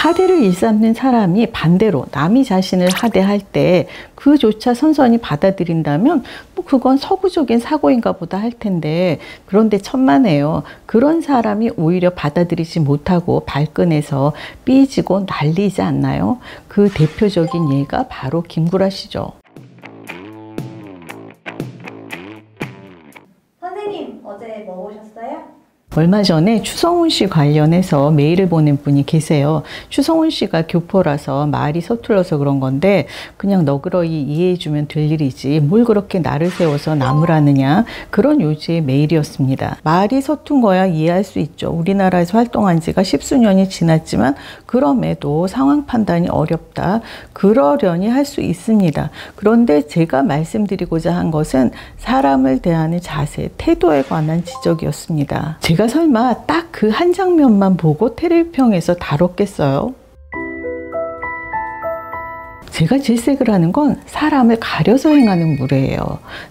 하대를 일삼는 사람이 반대로 남이 자신을 하대할 때 그조차 선선히 받아들인다면 뭐 그건 서구적인 사고인가 보다 할 텐데, 그런데 천만에요. 그런 사람이 오히려 받아들이지 못하고 발끈해서 삐지고 난리지 않나요? 그 대표적인 예가 바로 김구라 씨죠. 선생님, 어제 뭐 보셨어요? 얼마 전에 추성훈 씨 관련해서 메일을 보낸 분이 계세요. 추성훈 씨가 교포라서 말이 서툴러서 그런 건데 그냥 너그러이 이해해주면 될 일이지 뭘 그렇게 나를 세워서 나무라느냐, 그런 요지의 메일이었습니다. 말이 서툰 거야 이해할 수 있죠. 우리나라에서 활동한 지가 십수년이 지났지만 그럼에도 상황 판단이 어렵다, 그러려니 할 수 있습니다. 그런데 제가 말씀드리고자 한 것은 사람을 대하는 자세, 태도에 관한 지적이었습니다. 제가 설마 딱 그 한 장면만 보고 테레비평에서 다뤘겠어요? 제가 질색을 하는 건 사람을 가려서 행하는 무례예요.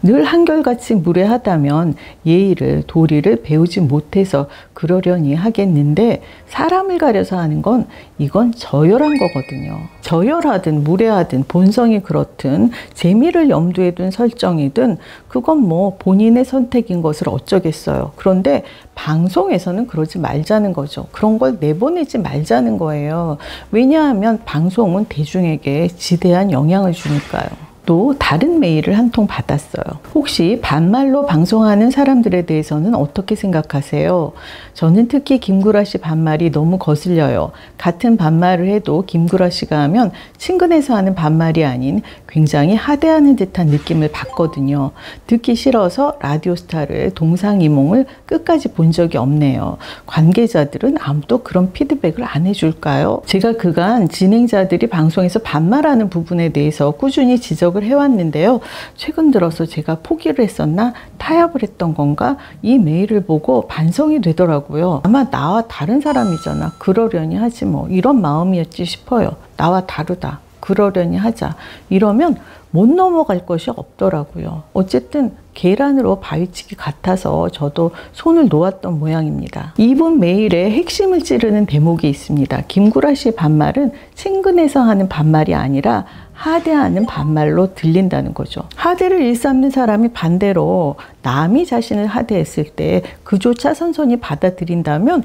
늘 한결같이 무례하다면 예의를, 도리를 배우지 못해서 그러려니 하겠는데, 사람을 가려서 하는 건 이건 저열한 거거든요. 저열하든 무례하든 본성이 그렇든 재미를 염두에 둔 설정이든 그건 뭐 본인의 선택인 것을 어쩌겠어요. 그런데 방송에서는 그러지 말자는 거죠. 그런 걸 내보내지 말자는 거예요. 왜냐하면 방송은 대중에게 지대한 영향을 주니까요. 또 다른 메일을 한 통 받았어요. 혹시 반말로 방송하는 사람들에 대해서는 어떻게 생각하세요? 저는 특히 김구라 씨 반말이 너무 거슬려요. 같은 반말을 해도 김구라 씨가 하면 친근해서 하는 반말이 아닌 굉장히 하대하는 듯한 느낌을 받거든요. 듣기 싫어서 라디오스타를 동상이몽을 끝까지 본 적이 없네요. 관계자들은 아무도 그런 피드백을 안 해줄까요? 제가 그간 진행자들이 방송에서 반말하는 부분에 대해서 꾸준히 지적을 해왔는데요. 최근 들어서 제가 포기를 했었나? 타협을 했던 건가? 이 메일을 보고 반성이 되더라고요. 아마 나와 다른 사람이잖아. 그러려니 하지 뭐. 이런 마음이었지 싶어요. 나와 다르다. 그러려니 하자. 이러면 못 넘어갈 것이 없더라고요. 어쨌든 계란으로 바위치기 같아서 저도 손을 놓았던 모양입니다. 이분 메일에 핵심을 찌르는 대목이 있습니다. 김구라 씨의 반말은 친근해서 하는 반말이 아니라 하대하는 반말로 들린다는 거죠. 하대를 일삼는 사람이 반대로 남이 자신을 하대했을 때 그조차 선선히 받아들인다면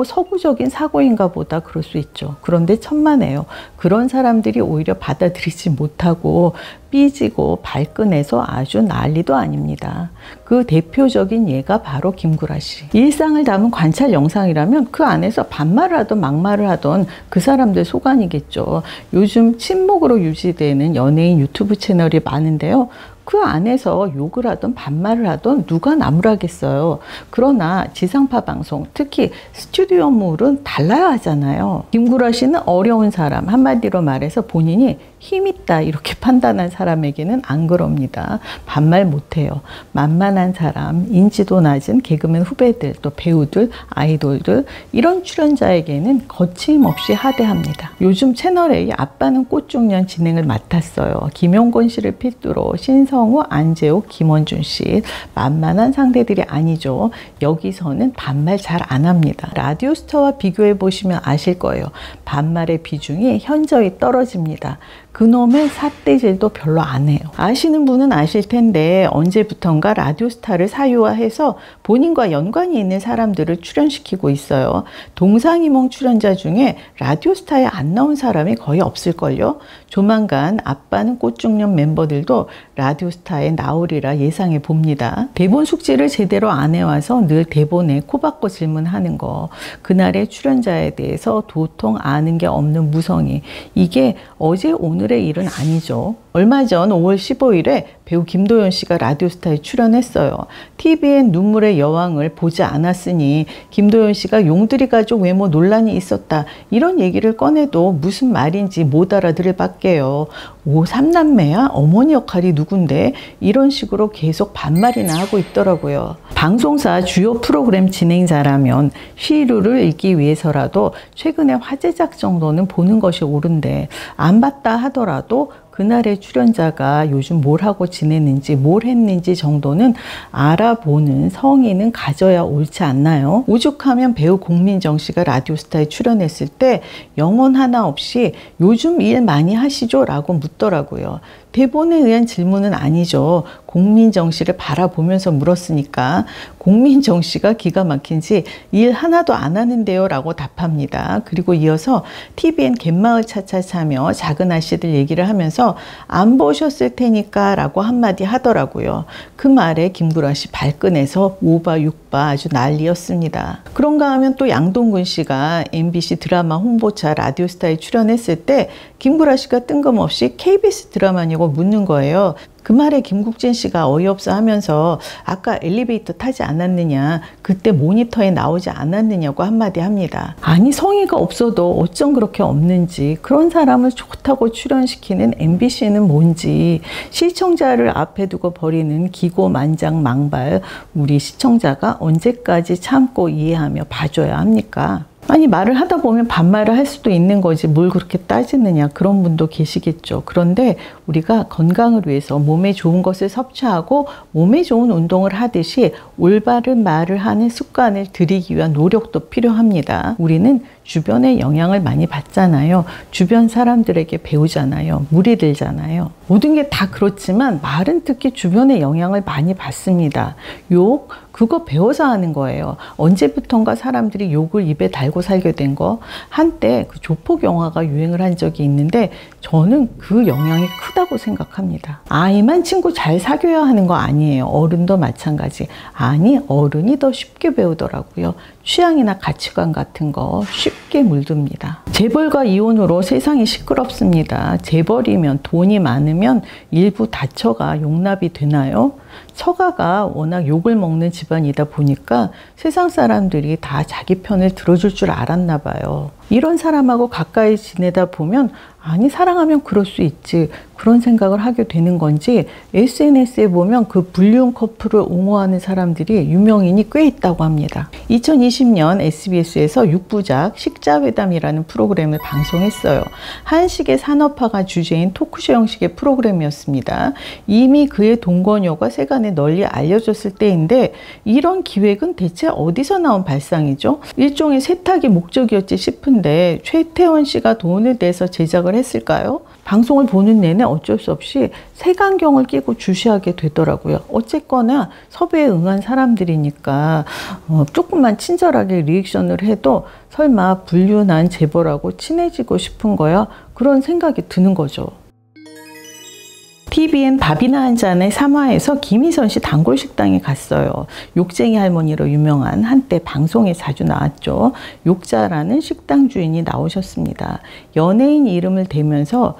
서구적인 사고인가 보다 그럴 수 있죠. 그런데 천만에요. 그런 사람들이 오히려 받아들이지 못하고 삐지고 발끈해서 아주 난리도 아닙니다. 그 대표적인 예가 바로 김구라 씨. 일상을 담은 관찰 영상이라면 그 안에서 반말을 하던 막말을 하던 그 사람들 속안이겠죠. 요즘 친목으로 유지되는 연예인 유튜브 채널이 많은데요. 그 안에서 욕을 하던 반말을 하던 누가 나무라겠어요. 그러나 지상파 방송, 특히 스튜디오물은 달라야 하잖아요. 김구라 씨는 어려운 사람, 한마디로 말해서 본인이 힘있다 이렇게 판단한 사람에게는 안 그럽니다. 반말 못해요. 만만한 사람, 인지도 낮은 개그맨 후배들, 또 배우들, 아이돌들, 이런 출연자에게는 거침없이 하대합니다. 요즘 채널A 아빠는 꽃중년 진행을 맡았어요. 김용건 씨를 필두로 신성우, 안재욱, 김원준 씨, 만만한 상대들이 아니죠. 여기서는 반말 잘 안 합니다. 라디오스타와 비교해 보시면 아실 거예요. 반말의 비중이 현저히 떨어집니다. 그놈의 삿대질도 별로 안 해요. 아시는 분은 아실 텐데 언제부턴가 라디오스타를 사유화해서 본인과 연관이 있는 사람들을 출연시키고 있어요. 동상이몽 출연자 중에 라디오스타에 안 나온 사람이 거의 없을걸요. 조만간 아빠는 꽃중년 멤버들도 라디오스타에 나오리라 예상해 봅니다. 대본 숙지를 제대로 안 해와서 늘 대본에 코박고 질문하는 거, 그날의 출연자에 대해서 도통 아는 게 없는 무성의, 이게 어제 오늘의 일은 아니죠. 얼마 전 5월 15일에 배우 김도연 씨가 라디오스타에 출연했어요. TVN 눈물의 여왕을 보지 않았으니 김도연 씨가 용두리 가족 외모 논란이 있었다, 이런 얘기를 꺼내도 무슨 말인지 못 알아들을 밖에요. 오, 삼남매야? 어머니 역할이 누군데? 이런 식으로 계속 반말이나 하고 있더라고요. 방송사 주요 프로그램 진행자라면 시류를 읽기 위해서라도 최근의 화제작 정도는 보는 것이 옳은데, 안 봤다 하더라도 그날의 출연자가 요즘 뭘 하고 지내는지 뭘 했는지 정도는 알아보는 성의는 가져야 옳지 않나요? 오죽하면 배우 공민정 씨가 라디오스타에 출연했을 때 영혼 하나 없이 요즘 일 많이 하시죠? 라고 묻더라고요. 대본에 의한 질문은 아니죠. 공민정 씨를 바라보면서 물었으니까 공민정 씨가 기가 막힌지 일 하나도 안 하는데요 라고 답합니다. 그리고 이어서 TVN 갯마을 차차차며 작은 아씨들 얘기를 하면서 안 보셨을 테니까 라고 한마디 하더라고요. 그 말에 김구라 씨 발끈해서 오바 육바 아주 난리였습니다. 그런가 하면 또 양동근 씨가 MBC 드라마 홍보차 라디오스타에 출연했을 때 김구라 씨가 뜬금없이 KBS 드라마냐고 묻는 거예요. 그 말에 김국진 씨가 어이없어 하면서 아까 엘리베이터 타지 않았느냐, 그때 모니터에 나오지 않았느냐고 한마디 합니다. 아니 성의가 없어도 어쩜 그렇게 없는지, 그런 사람을 좋다고 출연시키는 MBC는 뭔지, 시청자를 앞에 두고 벌이는 기고만장망발 우리 시청자가 언제까지 참고 이해하며 봐줘야 합니까? 아니 말을 하다 보면 반말을 할 수도 있는 거지 뭘 그렇게 따지느냐, 그런 분도 계시겠죠. 그런데 우리가 건강을 위해서 몸에 좋은 것을 섭취하고 몸에 좋은 운동을 하듯이 올바른 말을 하는 습관을 들이기 위한 노력도 필요합니다. 우리는 주변의 영향을 많이 받잖아요. 주변 사람들에게 배우잖아요. 물이 들잖아요. 모든 게 다 그렇지만 말은 특히 주변의 영향을 많이 받습니다. 욕, 그거 배워서 하는 거예요. 언제부턴가 사람들이 욕을 입에 달고 살게 된 거. 한때 그 조폭 영화가 유행을 한 적이 있는데 저는 그 영향이 크다고 생각합니다. 아이만 친구 잘 사귀어야 하는 거 아니에요. 어른도 마찬가지. 아니 어른이 더 쉽게 배우더라고요. 취향이나 가치관 같은 거 쉽게 물듭니다. 재벌과 이혼으로 세상이 시끄럽습니다. 재벌이면 돈이 많으면 일부 다처가 용납이 되나요? 처가가 워낙 욕을 먹는 집안이다 보니까 세상 사람들이 다 자기 편을 들어줄 줄 알았나 봐요. 이런 사람하고 가까이 지내다 보면 아니 사랑하면 그럴 수 있지, 그런 생각을 하게 되는 건지 SNS에 보면 그 불륜 커플을 옹호하는 사람들이 유명인이 꽤 있다고 합니다. 2020년 SBS에서 6부작 식자회담이라는 프로그램을 방송했어요. 한식의 산업화가 주제인 토크쇼 형식의 프로그램이었습니다. 이미 그의 동거녀가 세간에 널리 알려졌을 때인데 이런 기획은 대체 어디서 나온 발상이죠? 일종의 세탁이 목적이었지 싶은데 최태원 씨가 돈을 내서 제작을 했을까요? 방송을 보는 내내 어쩔 수 없이 색안경을 끼고 주시하게 되더라고요. 어쨌거나 섭외에 응한 사람들이니까 조금만 친절하게 리액션을 해도 설마 불륜한 재벌하고 친해지고 싶은 거야? 그런 생각이 드는 거죠. TVN 밥이나 한 잔의 3화에서 김희선 씨 단골 식당에 갔어요. 욕쟁이 할머니로 유명한 한때 방송에 자주 나왔죠. 욕자라는 식당 주인이 나오셨습니다. 연예인 이름을 대면서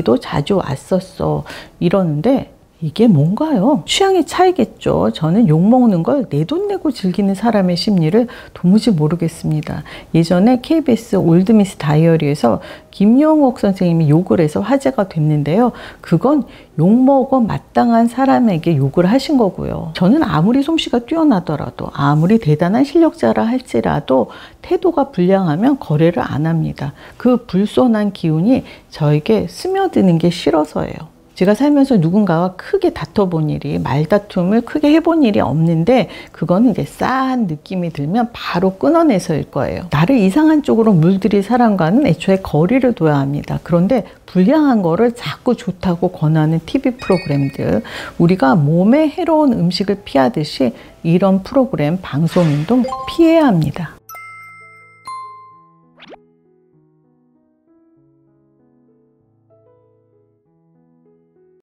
도 자주 왔었어 이러는데 이게 뭔가요? 취향의 차이겠죠. 저는 욕먹는 걸 내 돈 내고 즐기는 사람의 심리를 도무지 모르겠습니다. 예전에 KBS 올드미스 다이어리에서 김용옥 선생님이 욕을 해서 화제가 됐는데요. 그건 욕먹어 마땅한 사람에게 욕을 하신 거고요. 저는 아무리 솜씨가 뛰어나더라도 아무리 대단한 실력자라 할지라도 태도가 불량하면 거래를 안 합니다. 그 불손한 기운이 저에게 스며드는 게 싫어서예요. 제가 살면서 누군가와 크게 다퉈본 일이, 말다툼을 크게 해본 일이 없는데 그거는 이제 싸한 느낌이 들면 바로 끊어내서일 거예요. 나를 이상한 쪽으로 물들일 사람과는 애초에 거리를 둬야 합니다. 그런데 불량한 거를 자꾸 좋다고 권하는 TV 프로그램들, 우리가 몸에 해로운 음식을 피하듯이 이런 프로그램, 방송인도 피해야 합니다.